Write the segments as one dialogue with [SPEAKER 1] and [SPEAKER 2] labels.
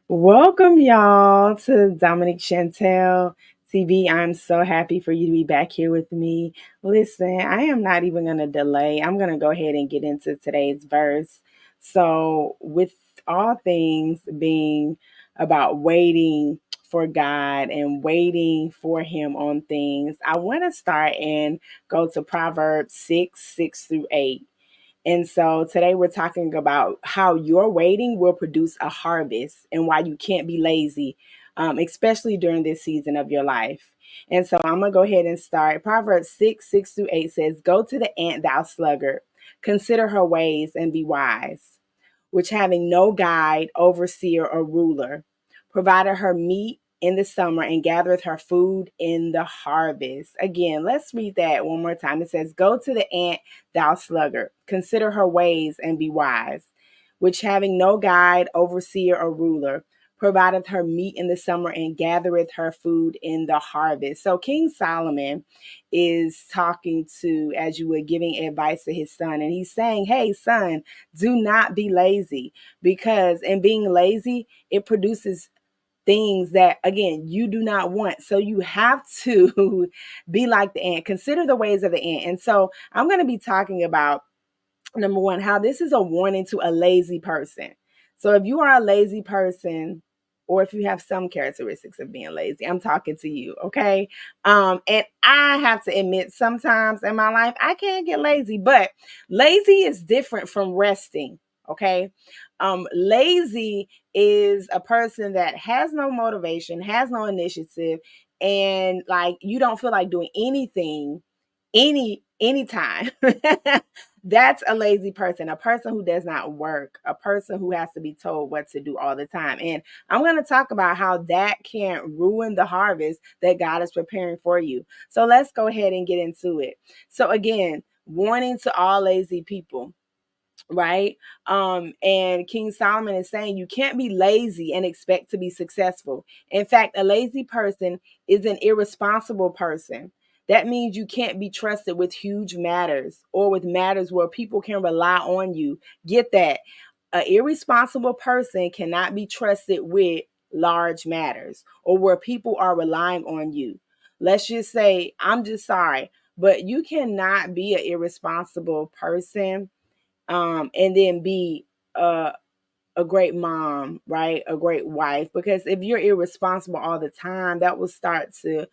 [SPEAKER 1] Welcome, y'all, to Dominic Chantel TV. I'm so happy for you to be back here with me. Listen, I am not even going to delay. I'm going to go ahead and get into today's verse. So, with all things being about waiting for God and waiting for Him on things, I want to start and go to Proverbs 6 through 8. And so today we're talking about how your waiting will produce a harvest and why you can't be lazy, especially during this season of your life. And so I'm going to go ahead and start. Proverbs 6 through 8 says, "Go to the ant, thou sluggard, consider her ways and be wise, which having no guide, overseer, or ruler, provided her meat in the summer and gathereth her food in the harvest." Again, let's read that one more time. It says, "Go to the ant, thou sluggard, consider her ways and be wise, which having no guide, overseer, or ruler, provideth her meat in the summer and gathereth her food in the harvest." So King Solomon is talking to, as you were giving advice to his son, and he's saying, hey, son, do not be lazy, because in being lazy, it produces things that, again, you do not want. So you have to be like the ant. Consider the ways of the ant. And so I'm going to be talking about, number one, how this is a warning to a lazy person. So if you are a lazy person, or if you have some characteristics of being lazy, I'm talking to you, okay? And I have to admit, sometimes in my life, I can get lazy, but lazy is different from resting, okay? Lazy is a person that has no motivation, has no initiative, and like you don't feel like doing anything anytime. That's a lazy person, a person who does not work, a person who has to be told what to do all the time. And I'm going to talk about how that can ruin the harvest that God is preparing for you. So let's go ahead and get into it. So again, warning to all lazy people, right? And King Solomon is saying you can't be lazy and expect to be successful. In fact, a lazy person is an irresponsible person. That means you can't be trusted with huge matters or with matters where people can rely on you. Get that? An irresponsible person cannot be trusted with large matters or where people are relying on you. Let's just say, I'm just sorry, but you cannot be an irresponsible person, and then be a great mom, right? A great wife. Because if you're irresponsible all the time, that will start to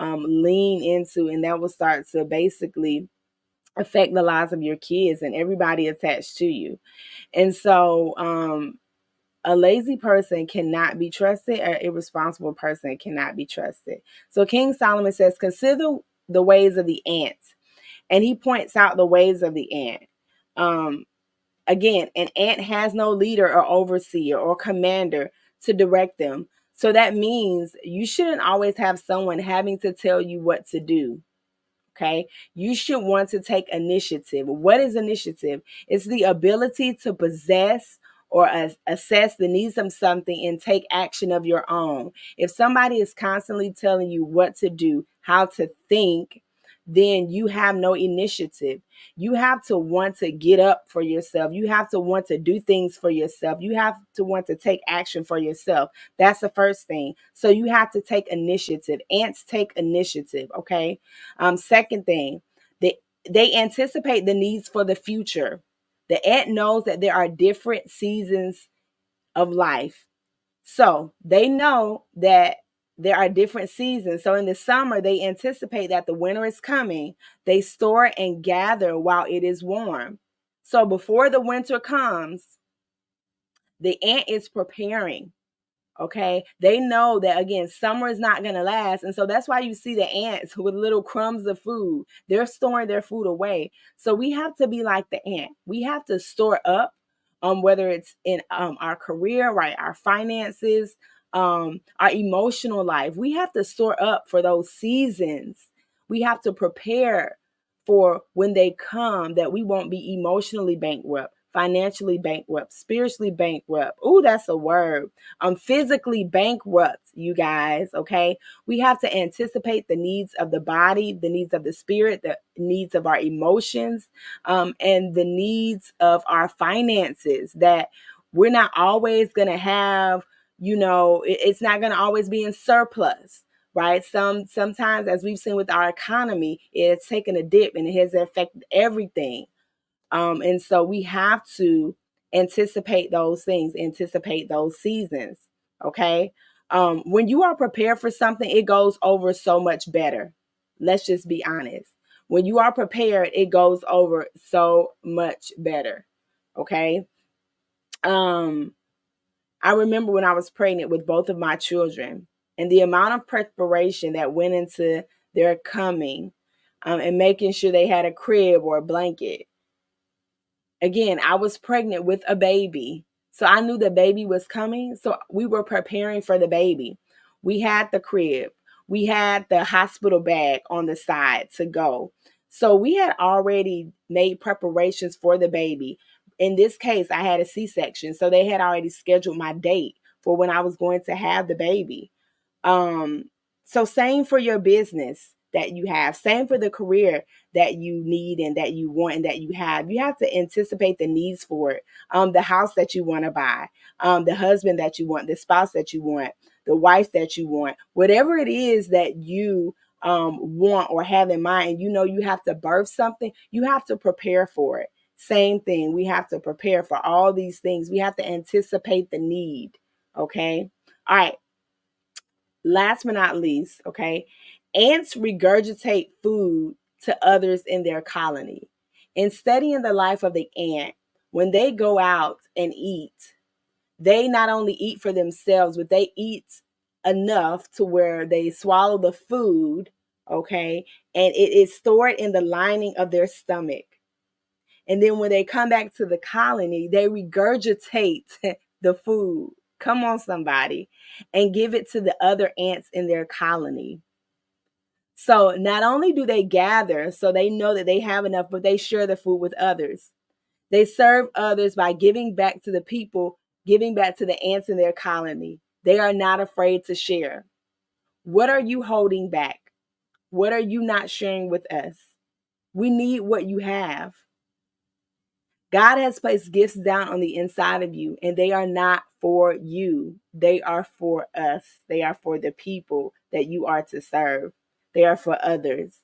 [SPEAKER 1] lean into, and that will start to basically affect the lives of your kids and everybody attached to you. And so, a lazy person cannot be trusted, an irresponsible person cannot be trusted. So, King Solomon says, consider the ways of the ant. And he points out the ways of the ant. Um, Again, an ant has no leader or overseer or commander to direct them. So that means you shouldn't always have someone having to tell you what to do. Okay. You should want to take initiative. What is initiative? It's the ability to possess or assess the needs of something and take action of your own. If somebody is constantly telling you what to do, how to think, then you have no initiative. You have to want to get up for yourself. You have to want to do things for yourself. You have to want to take action for yourself. That's the first thing. So you have to take initiative. Ants take initiative. Okay. Second thing, they anticipate the needs for the future. The ant knows that there are different seasons of life. So they know that there are different seasons. So in the summer, they anticipate that the winter is coming. They store and gather while it is warm. So before the winter comes, the ant is preparing. Okay. They know that, again, summer is not going to last. And so that's why you see the ants with little crumbs of food. They're storing their food away. So we have to be like the ant. We have to store up, whether it's in our career, right? Our finances, our emotional life. We have to store up for those seasons. We have to prepare for when they come, that we won't be emotionally bankrupt, financially bankrupt, spiritually bankrupt. Oh, that's a word. Physically bankrupt, you guys. Okay. We have to anticipate the needs of the body, the needs of the spirit, the needs of our emotions, and the needs of our finances, that we're not always going to have It's not going to always be in surplus, right? Sometimes, as we've seen with our economy, it's taken a dip and it has affected everything. And so we have to anticipate those things, anticipate those seasons. Okay. When you are prepared for something, it goes over so much better. Let's just be honest. When you are prepared, it goes over so much better. Okay. Um, I remember when I was pregnant with both of my children and the amount of preparation that went into their coming, and making sure they had a crib or a blanket. Again, I was pregnant with a baby. So I knew the baby was coming. So we were preparing for the baby. We had the crib. We had the hospital bag on the side to go. So we had already made preparations for the baby. In this case, I had a C-section. So they had already scheduled my date for when I was going to have the baby. Um, so same for your business that you have, same for the career that you need and that you want and that you have. You have to anticipate the needs for it. The house that you want to buy, the husband that you want, the spouse that you want, the wife that you want, whatever it is that you want or have in mind, and you have to birth something, you have to prepare for it. Same thing. We have to prepare for all these things. We have to anticipate the need. Okay. All right. Last but not least, okay, ants regurgitate food to others in their colony. In studying the life of the ant, when they go out and eat, they not only eat for themselves, but they eat enough to where they swallow the food, okay, and it is stored in the lining of their stomach. And then when they come back to the colony, they regurgitate the food. Come on, somebody, and give it to the other ants in their colony. So not only do they gather so they know that they have enough, but they share the food with others. They serve others by giving back to the people, giving back to the ants in their colony. They are not afraid to share. What are you holding back? What are you not sharing with us? We need what you have. God has placed gifts down on the inside of you, and they are not for you. They are for us. They are for the people that you are to serve. They are for others.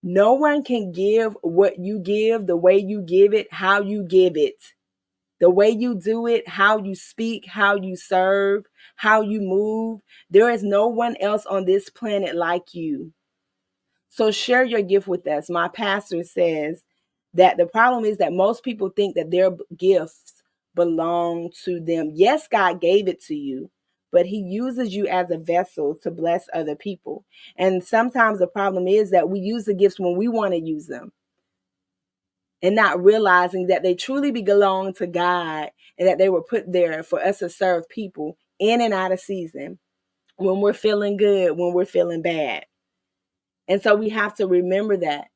[SPEAKER 1] No one can give what you give, the way you give it, how you give it, the way you do it, how you speak, how you serve, how you move. There is no one else on this planet like you. So share your gift with us. My pastor says that the problem is that most people think that their gifts belong to them. Yes, God gave it to you, but he uses you as a vessel to bless other people. And sometimes the problem is that we use the gifts when we want to use them and not realizing that they truly belong to God and that they were put there for us to serve people in and out of season, when we're feeling good, when we're feeling bad. And so we have to remember that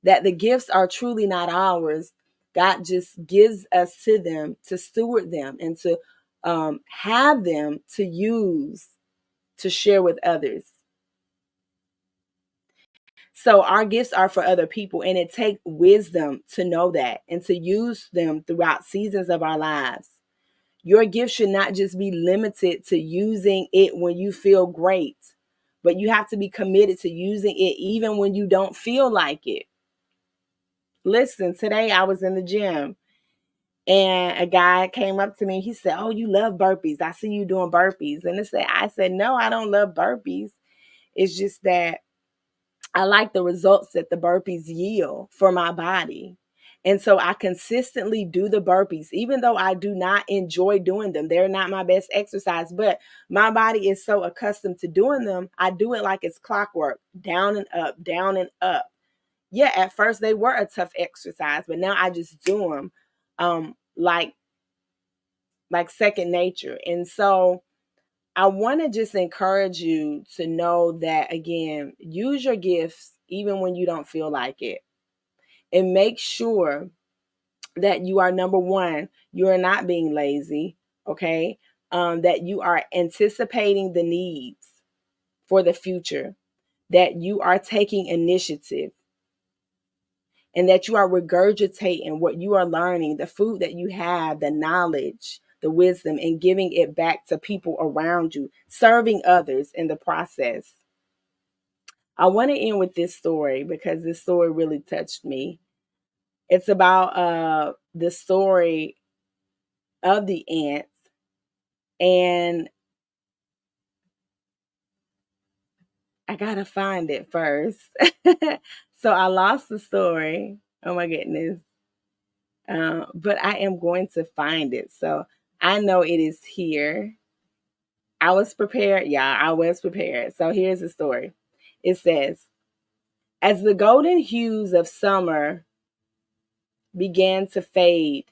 [SPEAKER 1] the gifts are truly not ours. God just gives us to them to steward them and to have them to use to share with others. So our gifts are for other people, and it takes wisdom to know that and to use them throughout seasons of our lives. Your gift should not just be limited to using it when you feel great, but you have to be committed to using it even when you don't feel like it. Listen, today I was in the gym and a guy came up to me. He said, "Oh, you love burpees. I see you doing burpees." And I said, "No, I don't love burpees. It's just that I like the results that the burpees yield for my body." And so I consistently do the burpees, even though I do not enjoy doing them. They're not my best exercise, but my body is so accustomed to doing them. I do it like it's clockwork, down and up, down and up. Yeah, at first they were a tough exercise, but now I just do them like second nature. And so I want to just encourage you to know that, again, use your gifts even when you don't feel like it. And make sure that you are, number one, you are not being lazy, okay? That you are anticipating the needs for the future, that you are taking initiative, and that you are regurgitating what you are learning, the food that you have, the knowledge, the wisdom, and giving it back to people around you, serving others in the process. I want to end with this story because this story really touched me. It's about the story of the ants, and I gotta find it first. So I lost the story. Oh my goodness. But I am going to find it. So I know it is here. I was prepared. Yeah, I was prepared. So here's the story. It says, as the golden hues of summer began to fade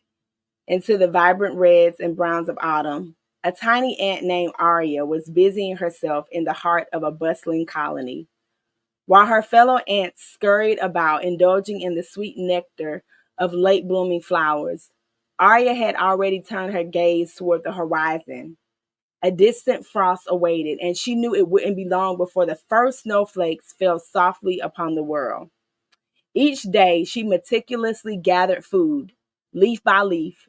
[SPEAKER 1] into the vibrant reds and browns of autumn, a tiny ant named Arya was busying herself in the heart of a bustling colony. While her fellow ants scurried about, indulging in the sweet nectar of late blooming flowers, Arya had already turned her gaze toward the horizon. A distant frost awaited, and she knew it wouldn't be long before the first snowflakes fell softly upon the world. Each day, she meticulously gathered food, leaf by leaf.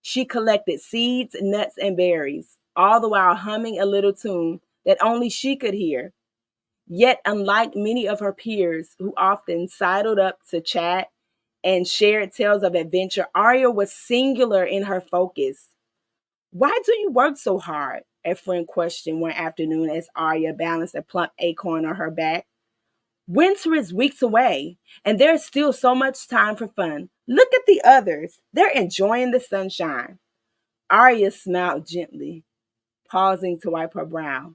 [SPEAKER 1] She collected seeds, nuts, and berries, all the while humming a little tune that only she could hear. Yet, unlike many of her peers who often sidled up to chat and shared tales of adventure, Arya was singular in her focus. Why do you work so hard? A friend questioned one afternoon as Arya balanced a plump acorn on her back. Winter is weeks away, and there's still so much time for fun. Look at the others. They're enjoying the sunshine. Arya smiled gently, pausing to wipe her brow.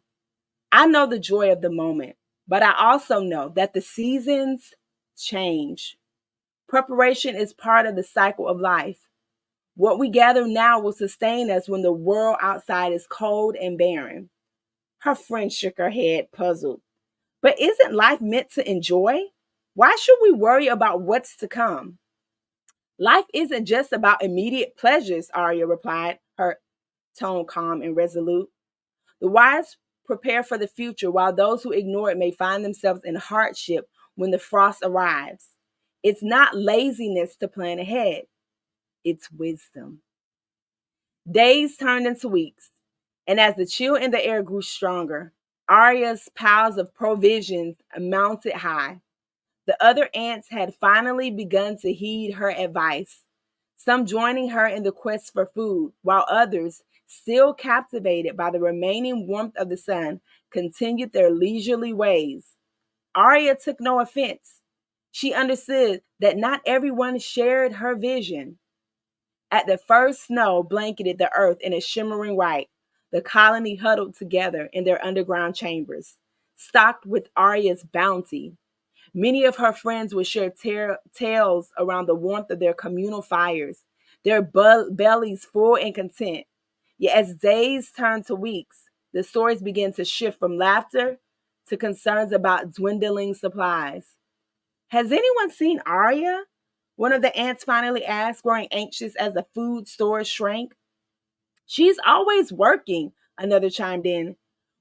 [SPEAKER 1] I know the joy of the moment, but I also know that the seasons change. Preparation is part of the cycle of life. What we gather now will sustain us when the world outside is cold and barren. Her friend shook her head, puzzled. But isn't life meant to enjoy? Why should we worry about what's to come? Life isn't just about immediate pleasures, Arya replied, her tone calm and resolute. The wise prepare for the future, while those who ignore it may find themselves in hardship when the frost arrives. It's not laziness to plan ahead, it's wisdom. Days turned into weeks, and as the chill in the air grew stronger, Arya's piles of provisions mounted high. The other ants had finally begun to heed her advice, some joining her in the quest for food, while others, still captivated by the remaining warmth of the sun, continued their leisurely ways. Arya took no offense. She understood that not everyone shared her vision. At the first snow blanketed the earth in a shimmering white, the colony huddled together in their underground chambers, stocked with Arya's bounty. Many of her friends would share tales around the warmth of their communal fires, their bellies full and content. Yet as days turned to weeks, the stories began to shift from laughter to concerns about dwindling supplies. Has anyone seen Arya? One of the ants finally asked, growing anxious as the food stores shrank. She's always working, another chimed in.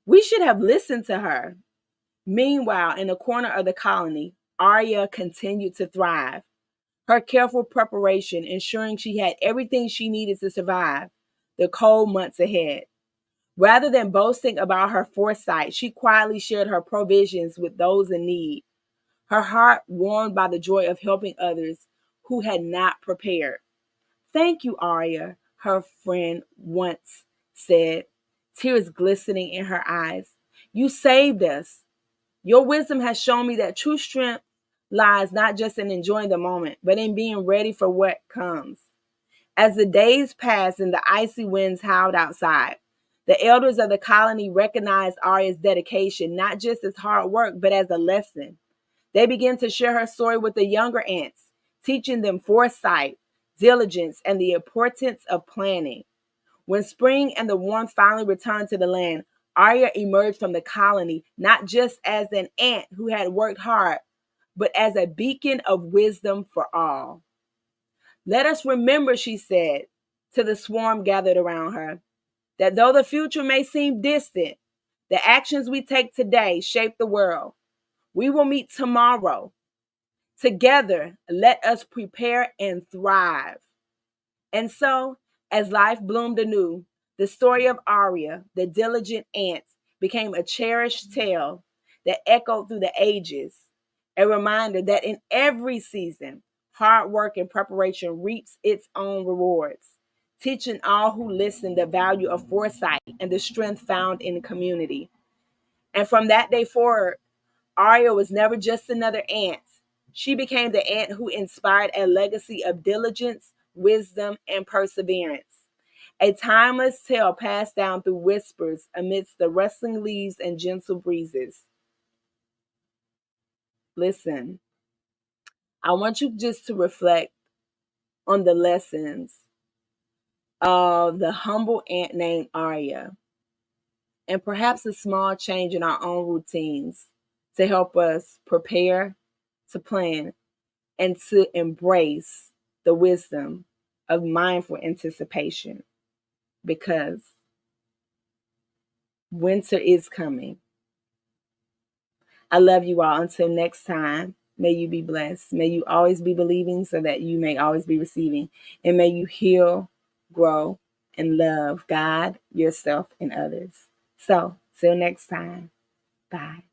[SPEAKER 1] We should have listened to her. Meanwhile, in a corner of the colony, Arya continued to thrive, her careful preparation ensuring she had everything she needed to survive the cold months ahead. Rather than boasting about her foresight, she quietly shared her provisions with those in need, her heart warmed by the joy of helping others who had not prepared. Thank you, Arya, her friend once said, tears glistening in her eyes. You saved us. Your wisdom has shown me that true strength lies not just in enjoying the moment, but in being ready for what comes. As the days passed and the icy winds howled outside, the elders of the colony recognized Arya's dedication not just as hard work, but as a lesson. They began to share her story with the younger ants, teaching them foresight, diligence, and the importance of planning. When spring and the warmth finally returned to the land, Arya emerged from the colony not just as an ant who had worked hard, but as a beacon of wisdom for all. Let us remember, she said to the swarm gathered around her, that though the future may seem distant, the actions we take today shape the world. We will meet tomorrow. Together, let us prepare and thrive. And so, As life bloomed anew, the story of Arya, the diligent ant, became a cherished tale that echoed through the ages, a reminder that in every season, hard work and preparation reaps its own rewards, teaching all who listen the value of foresight and the strength found in community. And from that day forward, Arya was never just another ant. She became the ant who inspired a legacy of diligence, wisdom, and perseverance. A timeless tale passed down through whispers amidst the rustling leaves and gentle breezes. Listen, I want you just to reflect on the lessons of the humble ant named Arya, and perhaps a small change in our own routines to help us prepare, to plan, and to embrace the wisdom of mindful anticipation, because winter is coming. I love you all. Until next time, may you be blessed. May you always be believing so that you may always be receiving. And may you heal, grow, and love God, yourself, and others. So, till next time, bye.